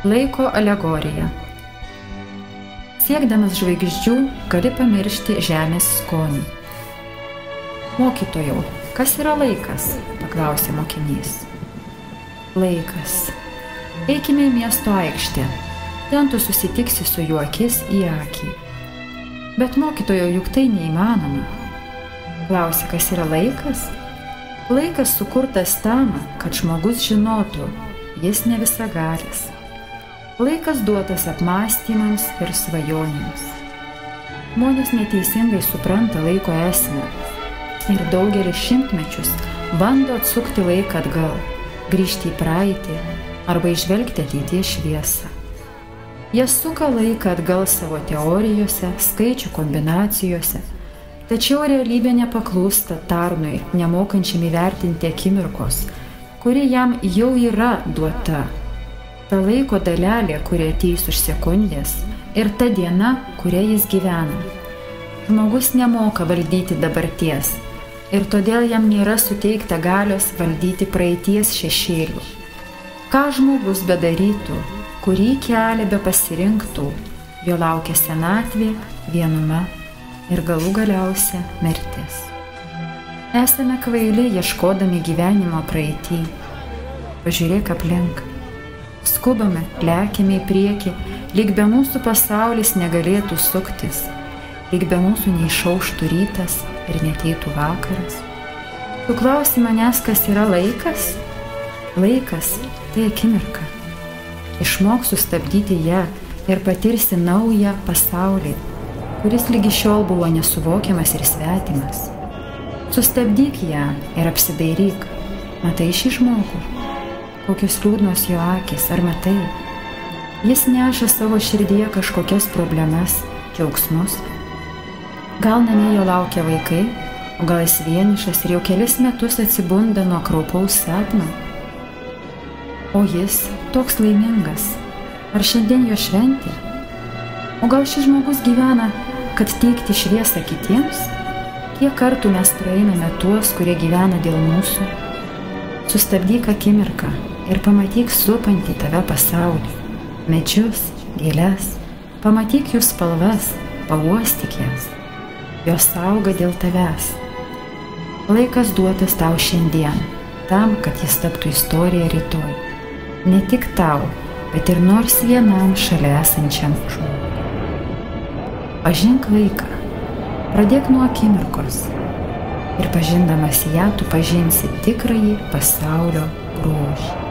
Laiko alegorija. Siekdamas žvaigždžių, gali pamiršti žemės skonį. Mokytojau, kas yra laikas? Paklausė mokinys. Laikas. Eikime į miesto aikštę. Ten tu susitiksi su juo akis į akį. Bet mokytojau, juk tai neįmanoma. Klausė, kas yra laikas? Laikas sukurtas tam, kad žmogus žinotų, jis ne visagalis. Laikas duotas apmąstymams ir svajonėms. Žmonės neteisingai supranta laiko esmę ir daugelį šimtmečius bando atsukti laiką atgal, grįžti į praeitį arba įžvelgti ateities šviesą. Jie suka laiką atgal savo teorijose, skaičių kombinacijose, tačiau realybė nepaklūsta tarnui, nemokančiam įvertinti akimirkos, kuri jam jau yra duota. Ta laiko dalelė, kuri ateis už sekundės, ir ta diena, kuria jis gyvena. Žmogus nemoka valdyti dabarties ir todėl jam nėra suteikta galios valdyti praeities šešėlių. Ką žmogus bedarytų, kurį kelią be pasirinktų, jo laukia senatvė, vienuma ir galų galiausia mirtis. Esame kvaili ieškodami gyvenimo praeitį. Pažiūrėk aplink. Skubame, lekiame į priekį, lyg be mūsų pasaulis negalėtų suktis, lyg be mūsų neišauštų rytas ir neteitų vakaras. Tu klausi manęs, kas yra laikas? Laikas tai akimirka. Išmok sustabdyti ją ir patirsi naują pasaulį, kuris lygi šiol buvo nesuvokiamas ir svetimas. Sustabdyk ją ir apsidairyk. Matai šį žmogų? Kokios liūdnos jo akys, ar matai? Jis neša savo širdyje kažkokias problemas, džiaugsmus. Gal namie jo laukia vaikai, o gal jis vienišas ir jau kelis metus atsibunda nuo kraupaus sapno. O jis toks laimingas. Ar šiandien jo šventė? O gal šis žmogus gyvena, kad teikti šviesą kitiems? Kiek kartų mes praeiname tuos, kurie gyvena dėl mūsų? Sustabdyk akimirką ir pamatyk supantį tave pasaulį. Medžius, gėles, pamatyk jų spalvas, pauostyk jas. Jos auga dėl tavęs. Laikas duotas tau šiandien, tam, kad jis taptų istorija rytoj. Ne tik tau, bet ir nors vienam šalia esančiam žmogui. Pažink laiką, pradėk nuo akimirkos ir pažindamas ją tu pažinsi tikrąjį pasaulio grožį.